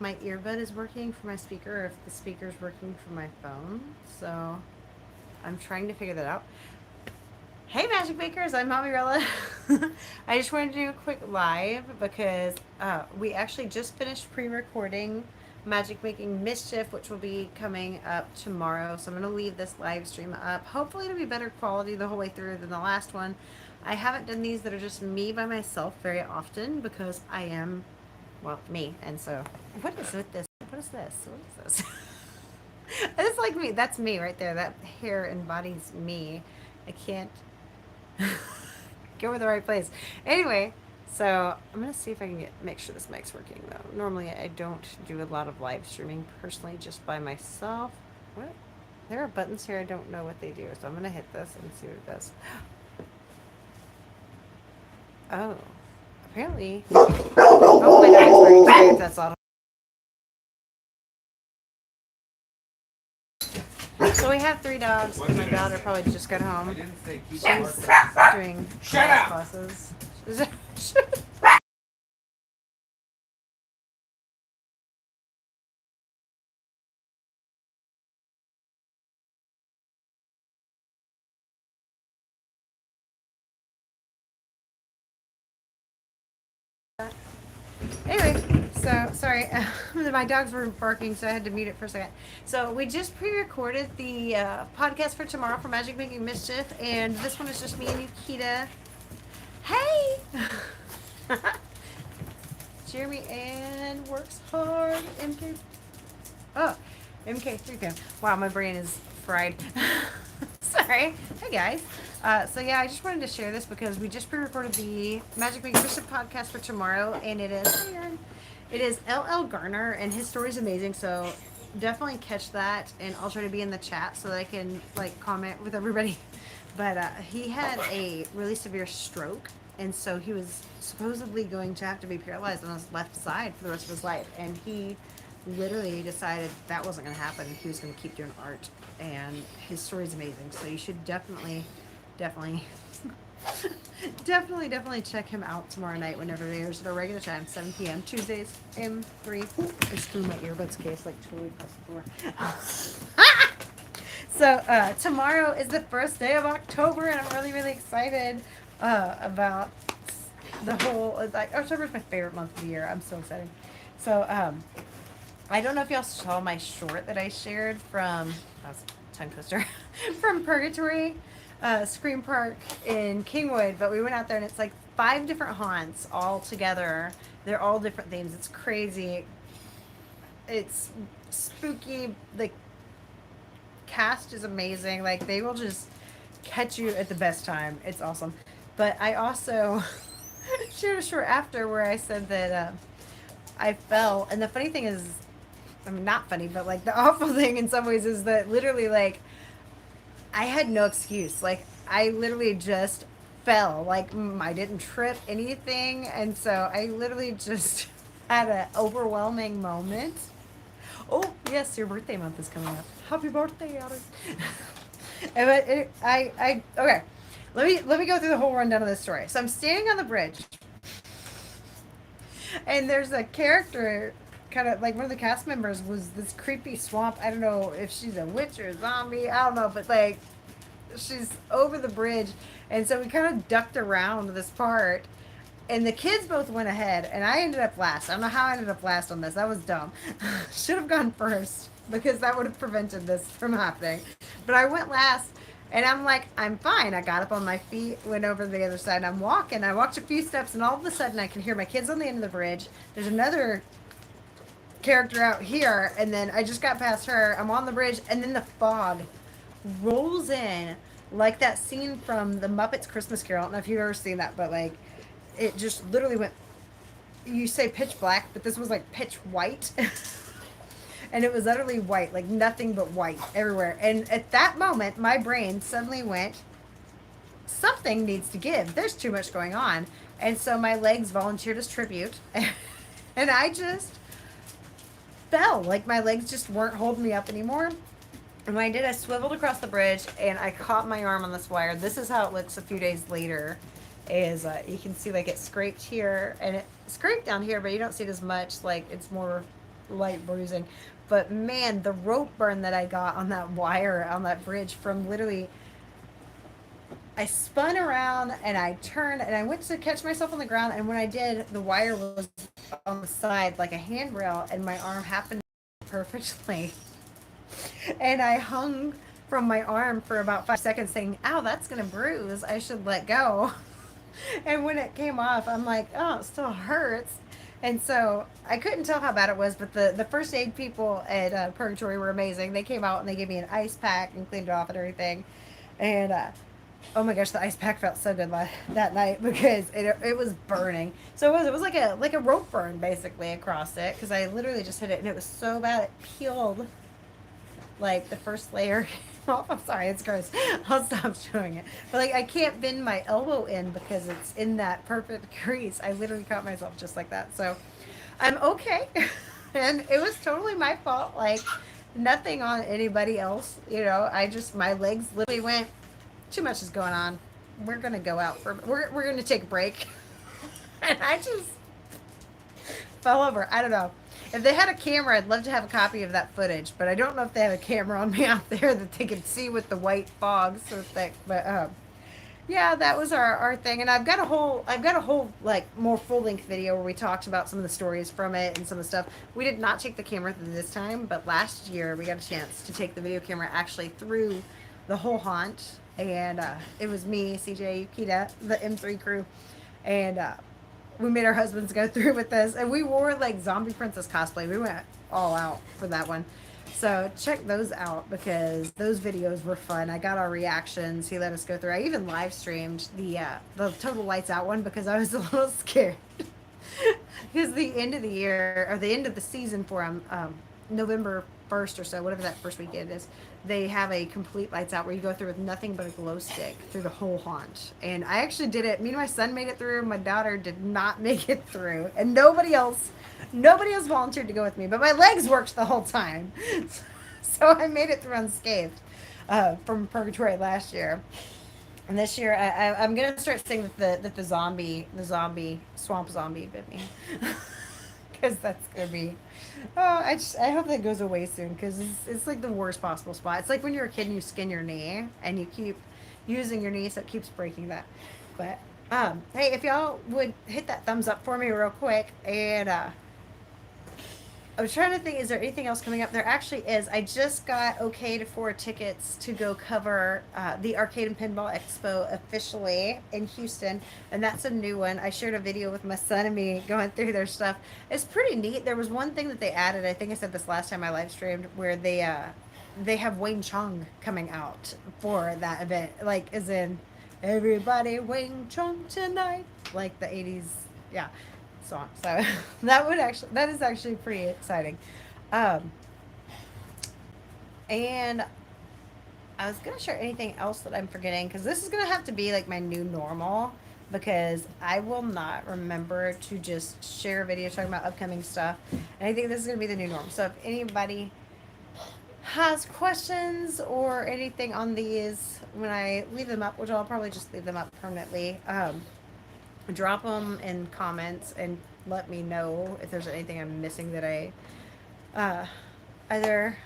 my earbud is working for my speaker or if the speaker is working for my phone. So I'm trying to figure that out. Hey, Magic Makers, I'm Mombierella. I just wanted to do a quick live because we actually just finished pre recording Magic Making Mischief, which will be coming up tomorrow. So I'm going to leave this live stream up. Hopefully, it'll be better quality the whole way through than the last one. I haven't done these that are just me by myself very often because I am, well, me. And so, what is with this? What is this? What is this? It's like me. That's me right there. That hair embodies me. I can't go in the right place. Anyway, so I'm gonna see if I can make sure this mic's working though. Normally I don't do a lot of live streaming personally, just by myself. What? There are buttons here I don't know what they do, so I'm gonna hit this and see what it does. Oh, apparently. Oh, my dog's very excited. That's all. So we have three dogs, and my daughter probably just got home. She's doing dance classes. Anyway, so sorry, my dogs were barking, so I had to mute it for a second. So we just pre-recorded the podcast for tomorrow for Magic Making Mischief, and this one is just me and Yukita. Hey, Jeremy Ann works hard. MK, oh, MK3 fan. Wow, my brain is fried. Sorry. Hey guys. So yeah, I just wanted to share this because we just pre-recorded the Magic Making Mischief podcast for tomorrow, and it is LL Garner, and his story is amazing. So definitely catch that, and I'll try to be in the chat so that I can like comment with everybody. But he had a really severe stroke, and so he was supposedly going to have to be paralyzed on his left side for the rest of his life, and he literally decided that wasn't going to happen. He was going to keep doing art, and his story is amazing. So you should definitely, definitely check him out tomorrow night whenever it airs at our regular time, 7 p.m. Tuesdays, M3. I just threw my earbuds case like totally across the floor. So tomorrow is the first day of October, and I'm really excited about the whole. Like October is my favorite month of the year. I'm so excited. So I don't know if y'all saw my short that I shared from that was a tongue twister from Purgatory Scream Park in Kingwood, but we went out there and it's like 5 different haunts all together. They're all different themes. It's crazy. It's spooky. The cast is amazing. Like they will just catch you at the best time. It's awesome. But I also shared a short after where I said that I fell, and the funny thing is, I mean, not funny, but like the awful thing in some ways is that literally, like, I had no excuse. Like, I literally just fell. Like, I didn't trip anything. And so I literally just had an overwhelming moment. Oh, yes, your birthday month is coming up. Happy birthday, Ari. Okay. Let me go through the whole rundown of this story. So I'm standing on the bridge, and there's a character, kind of like one of the cast members was this creepy swamp. I don't know if she's a witch or a zombie. I don't know, but like she's over the bridge, and so we kind of ducked around this part. And the kids both went ahead, and I ended up last. I don't know how I ended up last on this. That was dumb. Should have gone first because that would have prevented this from happening. But I went last, and I'm like, I'm fine. I got up on my feet, went over to the other side, and I'm walking. I walked a few steps, and all of a sudden, I can hear my kids on the end of the bridge. There's another character out here, and then I just got past her. I'm on the bridge, and then the fog rolls in like that scene from the Muppets Christmas Carol. I don't know if you've ever seen that, but like it just literally went. You say pitch black, but this was like pitch white. And it was utterly white, like nothing but white everywhere. And at that moment, my brain suddenly went, something needs to give. There's too much going on. And so my legs volunteered as tribute. And I just fell. Like my legs just weren't holding me up anymore. And when I did, I swiveled across the bridge and I caught my arm on this wire. This is how it looks a few days later. Is you can see like it scraped here and it scraped down here, but you don't see it as much. Like it's more light bruising. But man, the rope burn that I got on that wire on that bridge from literally, I spun around and I turned and I went to catch myself on the ground. And when I did, the wire was on the side like a handrail, and my arm happened perfectly. And I hung from my arm for about 5 seconds, saying, "Ow, that's gonna bruise. I should let go." And when it came off, I'm like, "Oh, it still hurts." And so I couldn't tell how bad it was, but the first aid people at Purgatory were amazing. They came out and they gave me an ice pack and cleaned it off and everything. And oh my gosh, the ice pack felt so good that night because it was burning. So it was like a rope burn basically across it, because I literally just hit it and it was so bad it peeled like the first layer. Oh, I'm sorry, it's gross. I'll stop showing it. But like I can't bend my elbow in because it's in that perfect crease. I literally caught myself just like that. So I'm okay. And it was totally my fault. Like nothing on anybody else. You know, I just, my legs literally went, too much is going on. We're gonna go out for, we're gonna take a break. And I just fell over. I don't know. If they had a camera, I'd love to have a copy of that footage, but I don't know if they have a camera on me out there that they can see with the white fog so thick. But yeah, that was our thing, and I've got a whole like more full length video where we talked about some of the stories from it and some of the stuff. We did not take the camera through this time, but last year we got a chance to take the video camera actually through the whole haunt, and it was me, CJ, Yukita, the M3 crew, and we made our husbands go through with this, and we wore like zombie princess cosplay. We went all out for that one. So check those out because those videos were fun. I got our reactions. He let us go through. I even live streamed the total lights out one because I was a little scared. Because the end of the year or the end of the season for November 1st or so, whatever that first weekend is, they have a complete lights out where you go through with nothing but a glow stick through the whole haunt. And I actually did it. Me and my son made it through. My daughter did not make it through, and nobody else volunteered to go with me. But my legs worked the whole time, so I made it through unscathed from Purgatory last year. And this year, I'm gonna start saying that the zombie swamp zombie bit me, because that's gonna be. Oh, I hope that goes away soon because it's like the worst possible spot. It's like when you're a kid and you skin your knee and you keep using your knee, so it keeps breaking that. But hey, if y'all would hit that thumbs up for me real quick, and I was trying to think, is there anything else coming up? There actually is. I just got okayed for tickets to go cover the Arcade and Pinball Expo officially in Houston, and that's a new one. I shared a video with my son and me going through their stuff. It's pretty neat. There was one thing that they added. I think I said this last time I live streamed, where they have Wing Chun coming out for that event, like as in everybody Wing Chun tonight, like the 80s. Yeah, song. So that is actually pretty exciting. Um, and I was gonna share anything else that I'm forgetting because this is gonna have to be like my new normal because I will not remember to just share a video talking about upcoming stuff. And I think this is gonna be the new norm. So if anybody has questions or anything on these when I leave them up, which I'll probably just leave them up permanently, drop them in comments and let me know if there's anything I'm missing that I uh, either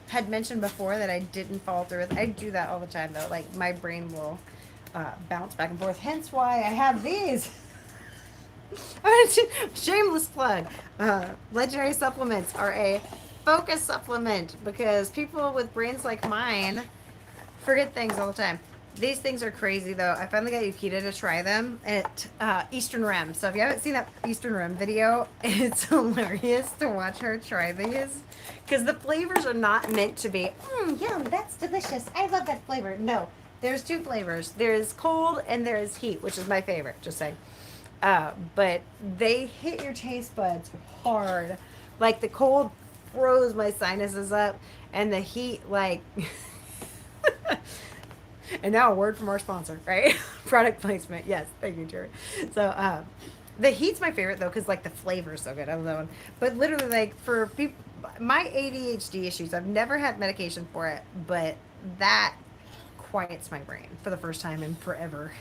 had mentioned before that I didn't follow through with. I do that all the time though. Like my brain will bounce back and forth. Hence why I have these. Shameless plug. Legendary supplements are a focus supplement because people with brains like mine forget things all the time. These things are crazy though. I finally got Yukita to try them at Eastern Rim. So if you haven't seen that Eastern Rim video, it's hilarious to watch her try these. Because the flavors are not meant to be, yum, that's delicious. I love that flavor. No, there's two flavors. There's cold and there's heat, which is my favorite, just saying. But they hit your taste buds hard. Like the cold froze my sinuses up and the heat like... And now a word from our sponsor, right? Product placement. Yes, thank you, Jerry. So the heat's my favorite though, because like the flavor is so good. I love that one. But literally, like for people, my ADHD issues, I've never had medication for it, but that quiets my brain for the first time in forever.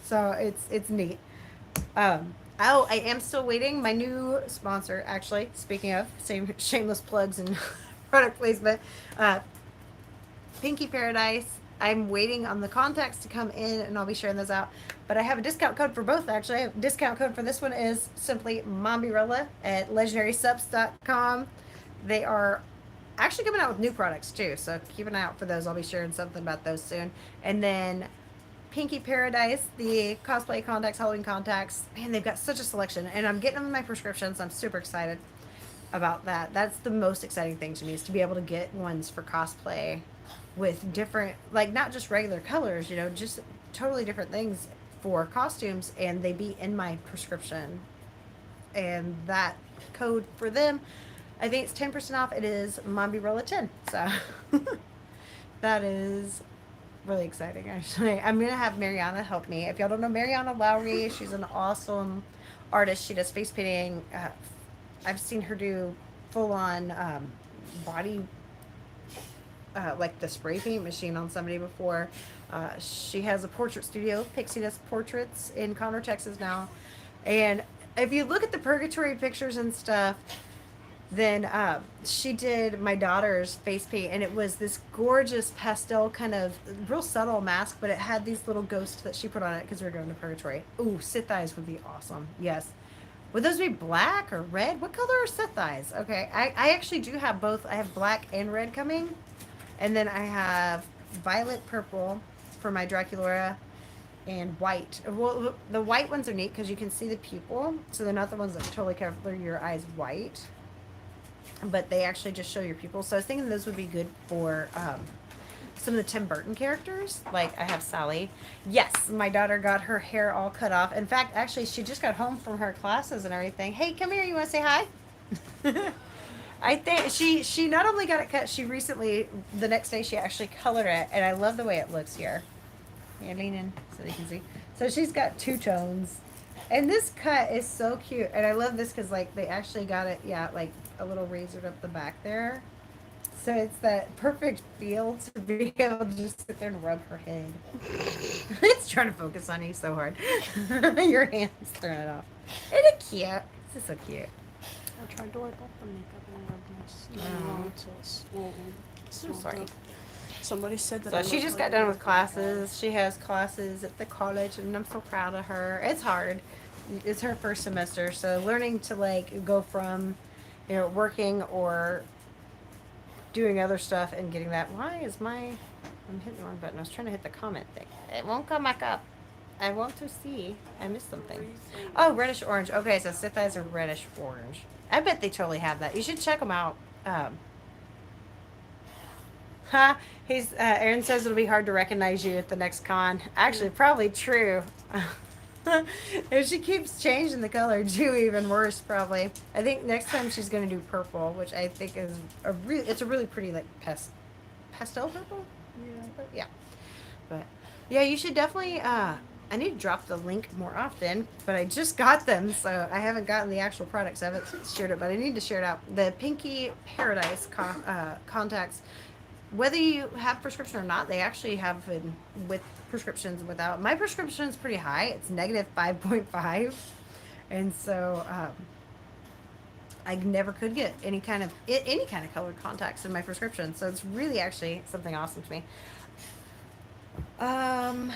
So it's neat. Oh, I am still waiting. My new sponsor, actually, speaking of same shameless plugs and product placement, uh, Pinky Paradise. I'm waiting on the contacts to come in, and I'll be sharing those out. But I have a discount code for both. Actually, I have a discount code for this one is simply Mombierella at legendarysubs.com. They are actually coming out with new products too, so keep an eye out for those. I'll be sharing something about those soon. And then Pinky Paradise, the cosplay contacts, Halloween contacts. Man, they've got such a selection, and I'm getting them in my prescriptions. I'm super excited about that. That's the most exciting thing to me is to be able to get ones for cosplay with different, like not just regular colors, just totally different things for costumes, and they be in my prescription. And that code for them, I think it's 10% off. It is Mombierella 10. So that is really exciting, actually. I'm gonna have Mariana help me. If y'all don't know Mariana Lowry, she's an awesome artist. She does face painting. I've seen her do full on body, like the spray paint machine on somebody before. She has a portrait studio. Pixie does portraits in Conroe, Texas now. And if you look at the Purgatory pictures and stuff, then she did my daughter's face paint, and it was this gorgeous pastel kind of real subtle mask, but it had these little ghosts that she put on it because we were going to Purgatory. Ooh, Sith eyes would be awesome. Yes. Would those be black or red? What color are Sith eyes? Okay, I actually do have both. I have black and red coming, and then I have violet purple for my Draculaura and white. Well, the white ones are neat because you can see the pupil, so they're not the ones that totally cover your eyes white, but they actually just show your pupils. So I was thinking those would be good for some of the Tim Burton characters. Like I have Sally. Yes, my daughter got her hair all cut off. In fact, actually, she just got home from her classes and everything. Hey, come here. You want to say hi? I think she not only got it cut, she recently the next day she actually colored it, and I love the way it looks here. Yeah, lean in so you can see. So she's got two tones, and this cut is so cute, and I love this because like they actually got it, yeah, like a little razored up the back there. So it's that perfect feel to be able to just sit there and rub her head. It's trying to focus on you so hard. Your hands throwing it off. Isn't it cute? This is so cute. I tried to wipe off the makeup and rubbed my Oh. until it swollen. I'm sorry. Somebody said that. So I she look just like got done a with classes. She has classes at the college, and I'm so proud of her. It's hard. It's her first semester, so learning to like go from, working or doing other stuff and getting that. Why is my? I'm hitting the wrong button. I was trying to hit the comment thing. It won't come back up. I want to see. I missed something. Oh, reddish orange. Okay, so Sith eyes are reddish orange. I bet they totally have that. You should check them out. Ha! Aaron says it'll be hard to recognize you at the next con. Actually, probably true. If she keeps changing the color, too, even worse, probably. I think next time she's gonna do purple, which I think is it's a really pretty like pastel purple. Yeah. Yeah, but yeah, you should definitely. I need to drop the link more often, but I just got them, so I haven't gotten the actual products. I haven't shared it, but I need to share it out. The Pinky Paradise contacts, whether you have prescription or not, they actually have been with prescriptions without. My prescription is pretty high. It's negative 5.5, and so I never could get any kind of colored contacts in my prescription. So it's really actually something awesome to me. Um,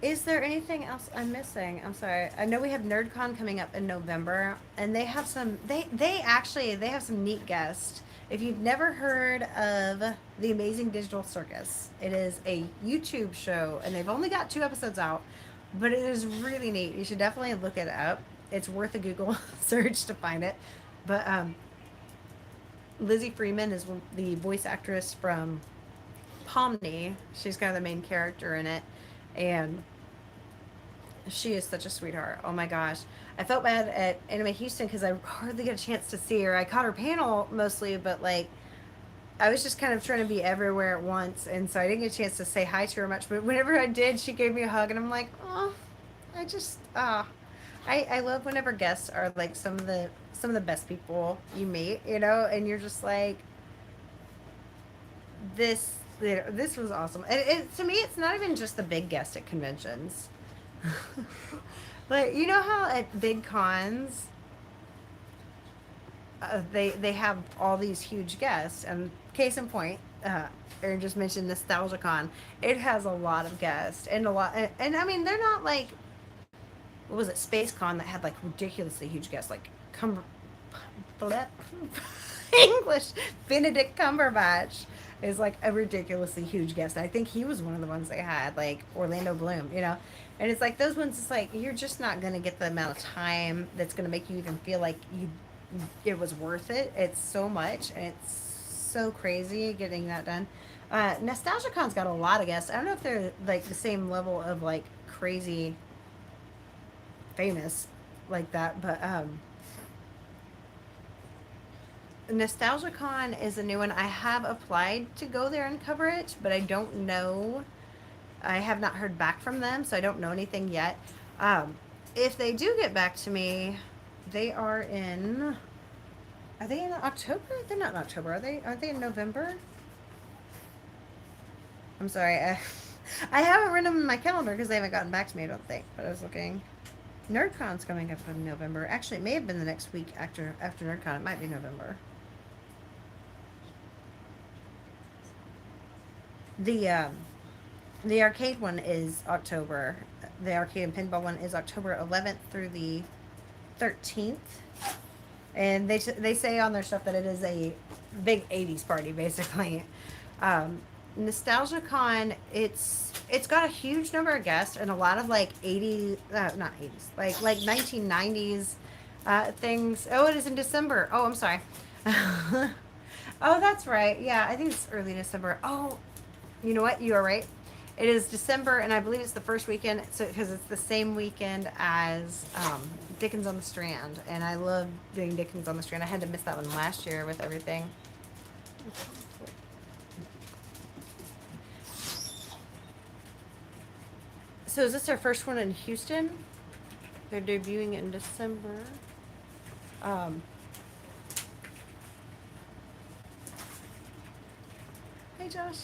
is there anything else I'm missing? I'm sorry. I know we have NerdCon coming up in November, and they have some. They have some neat guests. If you've never heard of the Amazing Digital Circus, it is a YouTube show, and they've only got 2 episodes out, but it is really neat. You should definitely look it up. It's worth a Google search to find it. But Lizzie Freeman is the voice actress from Pomni. She's kind of the main character in it, and she is such a sweetheart. Oh my gosh. I felt bad at Anime Houston because I hardly got a chance to see her. I caught her panel mostly, but like I was just kind of trying to be everywhere at once, and so I didn't get a chance to say hi to her much. But whenever I did, she gave me a hug, and I'm like, oh, I just I love whenever guests are like some of the best people you meet, and you're just like this was awesome. And to me, it's not even just the big guest at conventions. Like, you know how at big cons, they have all these huge guests, and case in point, Aaron just mentioned Nostalgia Con. It has a lot of guests and a lot, and I mean they're not like, what was it, Space Con that had like ridiculously huge guests like English Benedict Cumberbatch is like a ridiculously huge guest. I think he was one of the ones they had, like Orlando Bloom, you know. And it's like those ones. It's like you're just not gonna get the amount of time that's gonna make you even feel like it was worth it. It's so much, and it's so crazy getting that done. NostalgiaCon's got a lot of guests. I don't know if they're like the same level of like crazy famous like that, but NostalgiaCon is a new one. I have applied to go there and cover it, but I don't know. I have not heard back from them, so I don't know anything yet. Um, if they do get back to me, they are in. Are they in October? They're not in October, are they? Are they in November? I'm sorry. I haven't written them in my calendar because they haven't gotten back to me, I don't think. But I was looking. NerdCon's coming up in November. Actually, it may have been the next week after NerdCon. It might be November. The um, the arcade one is October. The arcade and pinball one is October 11th through the 13th. And they say on their stuff that it is a big 80s party, basically. Um, Nostalgia Con, it's got a huge number of guests and a lot of like 80 not 80s, like 1990s things. Oh, it is in December. Oh, I'm sorry. Oh, that's right. Yeah, I think it's early December. Oh, you know what? You are right. It is December, and I believe it's the first weekend, so because it's the same weekend as Dickens on the Strand, and I love doing Dickens on the Strand. I had to miss that one last year with everything. So is this our first one in Houston? They're debuting it in December. Um, hey, Josh.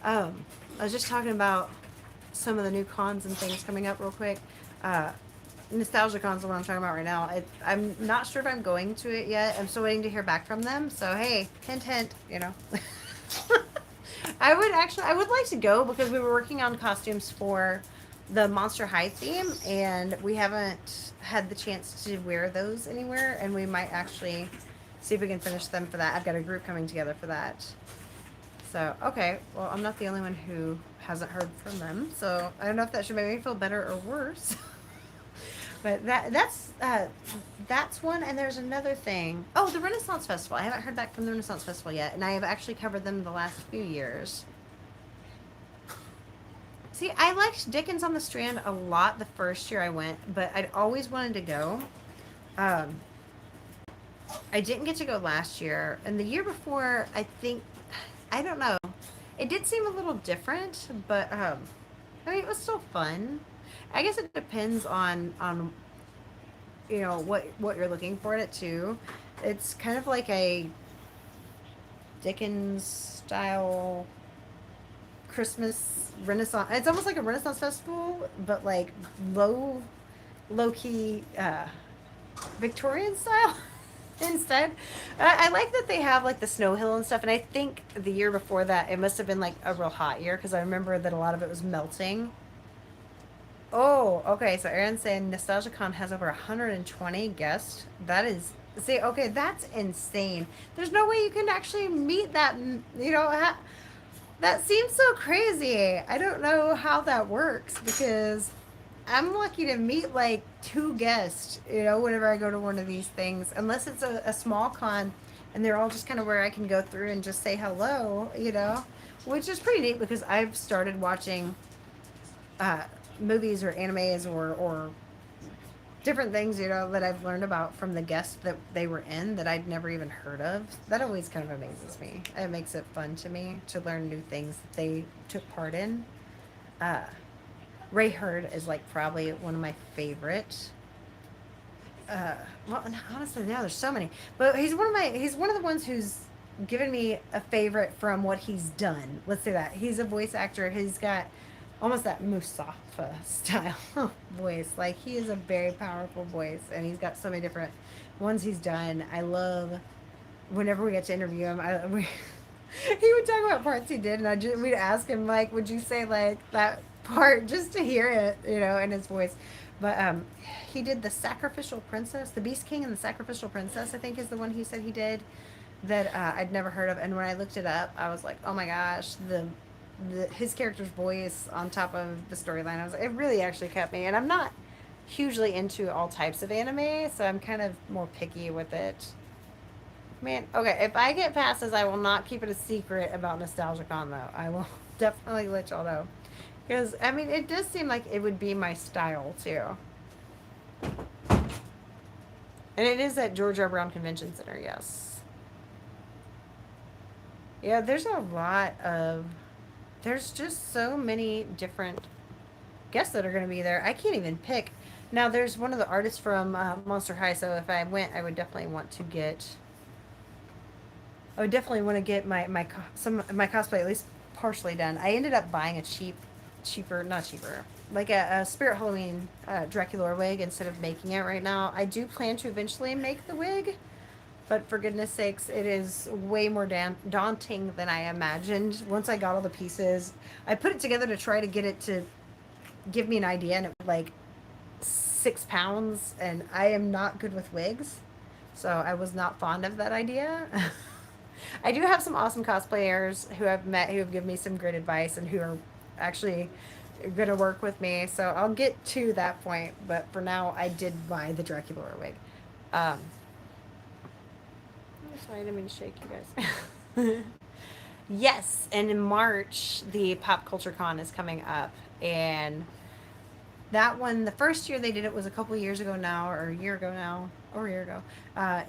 I was just talking about some of the new cons and things coming up real quick. Uh, Nostalgia Con's the one I'm talking about right now. I'm not sure if I'm going to it yet. I'm still waiting to hear back from them. So hey, hint, hint. You know. I would like to go because we were working on costumes for the Monster High theme, and we haven't had the chance to wear those anywhere, and we might actually see if we can finish them for that. I've got a group coming together for that. So, okay, well, I'm not the only one who hasn't heard from them, so I don't know if that should make me feel better or worse. But that's one, and there's another thing. Oh, the Renaissance Festival. I haven't heard back from the Renaissance Festival yet, and I have actually covered them the last few years. See, I liked Dickens on the Strand a lot the first year I went, but I'd always wanted to go. Um, I didn't get to go last year, and the year before, I don't know. It did seem a little different, but I mean, it was still fun. I guess it depends on what you're looking for in it too. It's kind of like a Dickens style Christmas Renaissance. It's almost like a Renaissance festival, but like low key Victorian style instead. I like that they have like the snow hill and stuff, and I think the year before that it must have been like a real hot year because I remember that a lot of it was melting. Oh, okay. So Aaron's saying NostalgiaCon has over 120 guests. That is, see, okay, that's insane. There's no way you can actually meet that. That seems so crazy. I don't know how that works because I'm lucky to meet like two guests, whenever I go to one of these things, unless it's a small con and they're all just kind of where I can go through and just say hello, which is pretty neat because I've started watching uh, movies or animes or different things, that I've learned about from the guests that they were in that I'd never even heard of. That always kind of amazes me. It makes it fun to me to learn new things that they took part in. Uh, Ray Hurd is like probably one of my favorite. Well, honestly, now there's so many, but he's one of the ones who's given me a favorite from what he's done. Let's say that he's a voice actor. He's got almost that Mustafa style voice. Like he is a very powerful voice, and he's got so many different ones he's done. I love whenever we get to interview him. He would talk about parts he did, and we'd ask him like, "Would you say like that part just to hear it, in his voice?" But he did the Sacrificial Princess, the Beast King and the Sacrificial Princess. I think is the one he said he did that I'd never heard of. And when I looked it up, I was like, "Oh my gosh!" His character's voice on top of the storyline. It really actually kept me. And I'm not hugely into all types of anime, so I'm kind of more picky with it. Man, okay, if I get past this, I will not keep it a secret about NostalgiaCon, though. I will definitely let y'all know. Because, I mean, it does seem like it would be my style, too. And it is at George R. Brown Convention Center, yes. Yeah, there's a lot of. There's just so many different guests that are going to be there. I can't even pick. Now, there's one of the artists from Monster High, so if I went, I would definitely want to get. I would definitely want to get some of my cosplay at least partially done. I ended up buying a not cheaper, like a Spirit Halloween Dracula wig instead of making it right now. I do plan to eventually make the wig, but for goodness sakes, it is way more daunting than I imagined. Once I got all the pieces, I put it together to try to get it to give me an idea, and it was like 6 pounds, and I am not good with wigs, so I was not fond of that idea. I do have some awesome cosplayers who I've met who have given me some great advice and who are actually going to work with me. So I'll get to that point. But for now, I did buy the Dracula wig. Um, sorry, I didn't mean to shake you guys. Yes, and in March, the Pop Culture Con is coming up. And that one, the first year they did it was a couple years ago now, or a year ago now, or a year ago,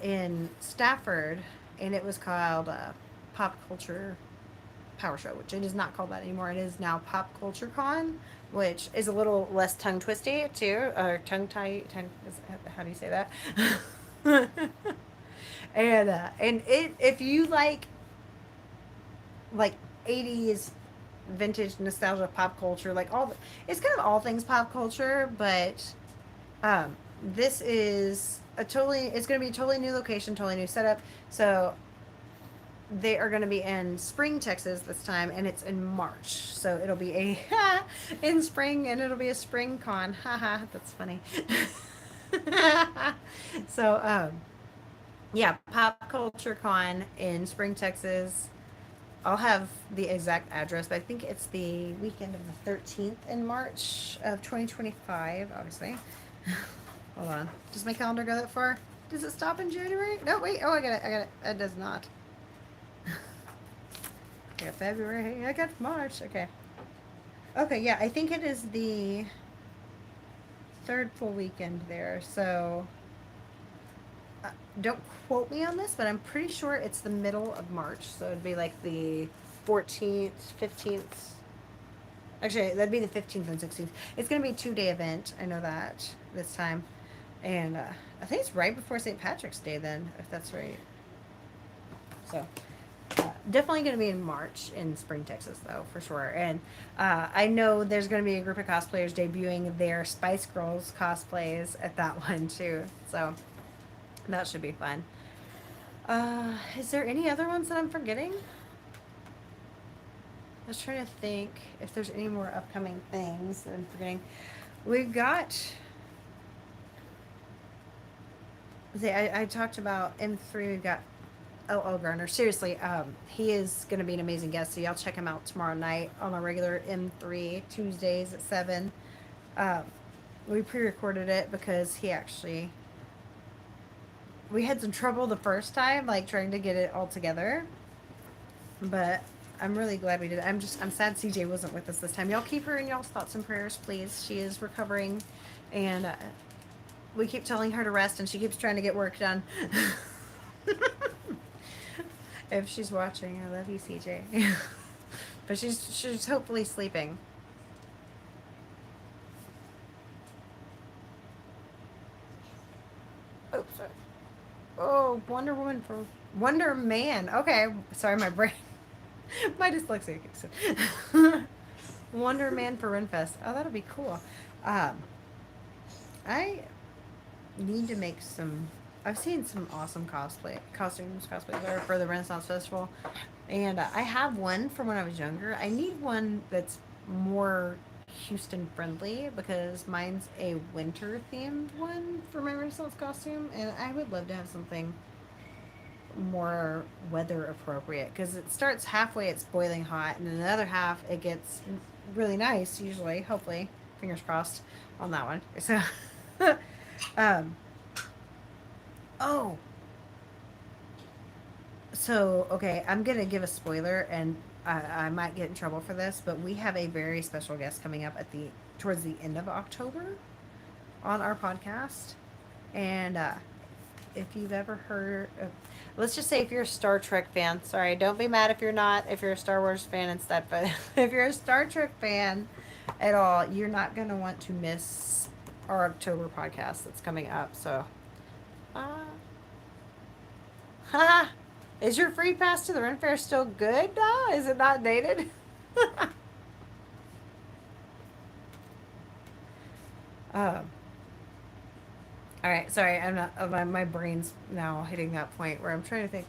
in Stafford, and it was called Pop Culture Power Show, which it is not called that anymore. It is now Pop Culture Con, which is a little less tongue twisty too, or tongue tie. How do you say that? And it if you like 80s vintage nostalgia pop culture, like it's kind of all things pop culture, but this is it's going to be a totally new location, totally new setup. So they are going to be in Spring, Texas this time, and it's in March. So it'll be in spring, and it'll be a spring con. Haha, that's funny. So yeah, Pop Culture Con in Spring, Texas. I'll have the exact address, but I think it's the weekend of the 13th in March of 2025, obviously. Hold on. Does my calendar go that far? Does it stop in January? No, wait. Oh, I got it. It does not. I got February. I got March. Okay. Okay, yeah. I think it is the third full weekend there. So don't quote me on this, but I'm pretty sure it's the middle of March. So it'd be like the 14th, 15th. Actually, that'd be the 15th and 16th. It's going to be a 2-day event. I know that this time. And I think it's right before St. Patrick's Day then, if that's right. So definitely going to be in March in Spring, Texas, though, for sure. And I know there's going to be a group of cosplayers debuting their Spice Girls cosplays at that one, too. So that should be fun. Is there any other ones that I'm forgetting? I was trying to think if there's any more upcoming things that I'm forgetting. We've got. See, I talked about M3. We've got LL Garner. Seriously, he is going to be an amazing guest. So y'all check him out tomorrow night on our regular M3 Tuesdays at 7. We pre-recorded it because we had some trouble the first time, like trying to get it all together. But I'm really glad we did it. I'm sad CJ wasn't with us this time. Y'all keep her in y'all's thoughts and prayers, please. She is recovering, and we keep telling her to rest, and she keeps trying to get work done. If she's watching, I love you, CJ. But she's hopefully sleeping. Oh, sorry. Oh, Wonder Man. Okay, sorry, my brain. My dyslexia kicks in. Wonder Man for Renfest. Oh, that'll be cool. Um, I need to make some. I've seen some awesome cosplays that are for the Renaissance Festival, and I have one from when I was younger. I need one that's more Houston friendly because mine's a winter themed one for my Renaissance costume, and I would love to have something more weather appropriate because it starts halfway it's boiling hot and then the other half it gets really nice usually, hopefully, fingers crossed on that one. So um oh, so okay, I'm gonna give a spoiler, and I might get in trouble for this, but we have a very special guest coming up at the towards the end of October on our podcast. And if you've ever heard of, let's just say if you're a Star Trek fan, sorry, don't be mad if you're not, if you're a Star Wars fan instead, but if you're a Star Trek fan at all, you're not going to want to miss our October podcast that's coming up. So, uh, ha, is your free pass to the Ren Fair still good? Is it not dated? um, all right, sorry, I'm not. My brain's now hitting that point where I'm trying to think.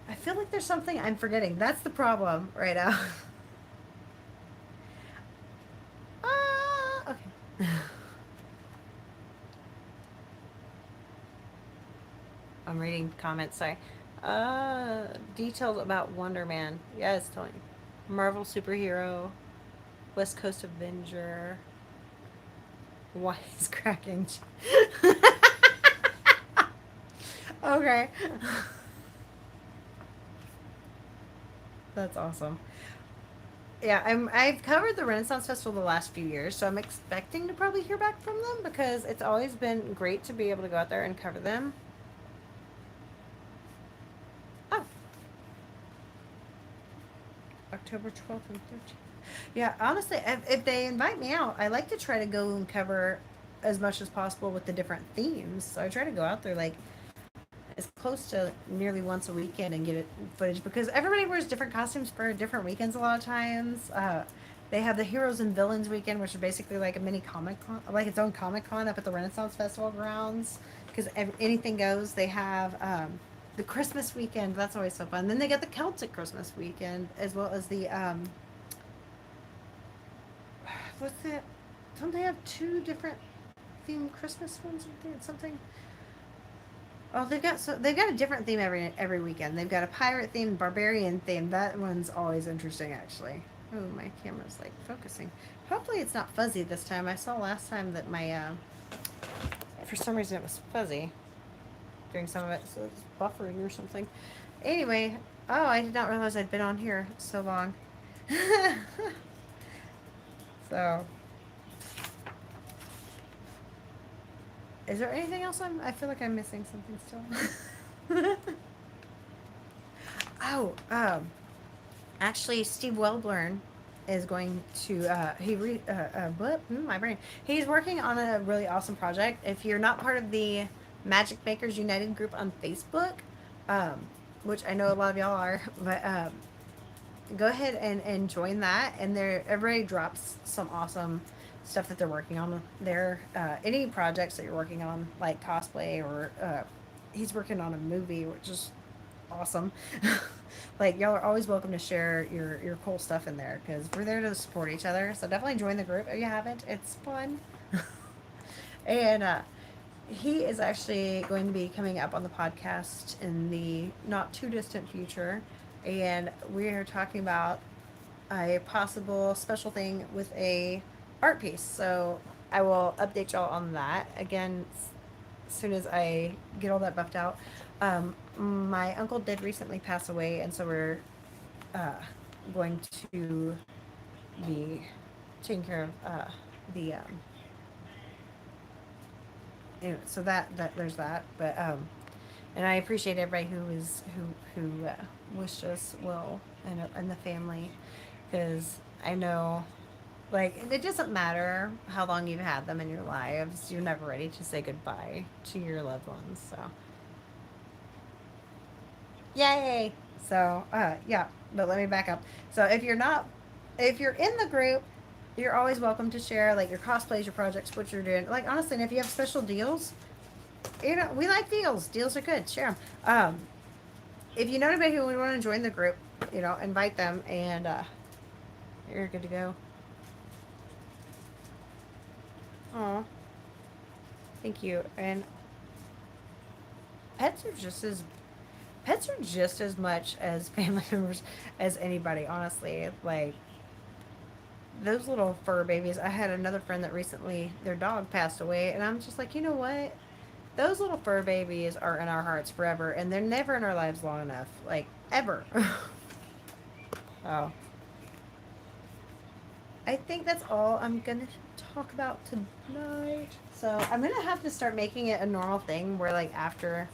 I feel like there's something I'm forgetting. That's the problem right now. Okay. I'm reading comments. Sorry. Details about Wonder Man. Yeah, it's telling you. Marvel superhero, West Coast Avenger. Why is cracking? Okay. That's awesome. Yeah, I've covered the Renaissance Festival the last few years, so I'm expecting to probably hear back from them because it's always been great to be able to go out there and cover them. Oh, October 12th and 13th. Yeah, honestly, if they invite me out, I like to try to go and cover as much as possible with the different themes. So I try to go out there like as close to nearly once a weekend and get it footage because everybody wears different costumes for different weekends a lot of times. They have the Heroes and Villains weekend, which is basically like a mini Comic Con, like its own Comic Con up at the Renaissance Festival grounds because anything goes. They have the Christmas weekend. That's always so fun. Then they got the Celtic Christmas weekend as well as the what's it? Don't they have two different themed Christmas ones? Something. Oh, they've got a different theme every weekend. They've got a pirate theme, barbarian theme. That one's always interesting, actually. Oh, my camera's like focusing. Hopefully, it's not fuzzy this time. I saw last time that my for some reason it was fuzzy during some of it, so it's buffering or something. Anyway, oh, I did not realize I'd been on here so long. So, is there anything else I feel like I'm missing something still. Oh, actually, Steve Wellborn is going to my brain. He's working on a really awesome project. If you're not part of the Magic Makers United group on Facebook, um, which I know a lot of y'all are, but go ahead and join that. And everybody drops some awesome stuff that they're working on there. Any projects that you're working on, like cosplay or he's working on a movie, which is awesome. Like y'all are always welcome to share your cool stuff in there because we're there to support each other. So definitely join the group if you haven't. It's fun. And he is actually going to be coming up on the podcast in the not too distant future, and we are talking about a possible special thing with a art piece. So I will update y'all on that again as soon as I get all that buffed out. My uncle did recently pass away, and so we're uh, going to be taking care of the anyway, so that there's that. But and I appreciate everybody who wished us well and the family because I know like it doesn't matter how long you've had them in your lives, you're never ready to say goodbye to your loved ones. So yay! So yeah, but let me back up. So if you're in the group, You're always welcome to share like your cosplays, your projects, what you're doing. Like honestly, and if you have special deals, you know we like deals. Deals are good. Share them. If you know anybody who would want to join the group, you know, invite them, and you're good to go. Aw, thank you. And pets are just as pets are just as much as family members as anybody. Honestly, like those little fur babies. I had another friend that recently their dog passed away, and I'm just like, you know what? Those little fur babies are in our hearts forever, and they're never in our lives long enough, like ever. Oh, I think that's all I'm gonna talk about tonight. So I'm gonna have to start making it a normal thing where, like, after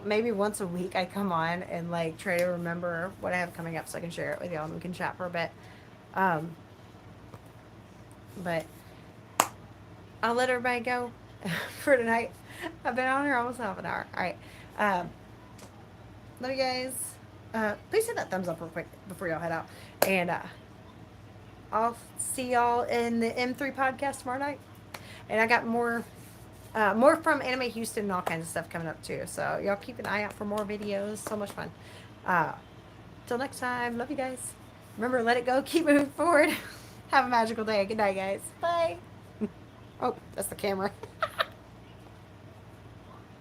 maybe once a week, I come on and like try to remember what I have coming up so I can share it with y'all and we can chat for a bit. Um, but I'll let everybody go for tonight. I've been on here almost half an hour. All right. Um, love you guys. Please hit that thumbs up real quick before y'all head out. And I'll see y'all in the M3 podcast tomorrow night. And I got more from Anime Houston and all kinds of stuff coming up too. So y'all keep an eye out for more videos. So much fun. Uh, till next time. Love you guys. Remember, let it go. Keep moving forward. Have a magical day. Good night, guys. Bye. Oh, that's the camera.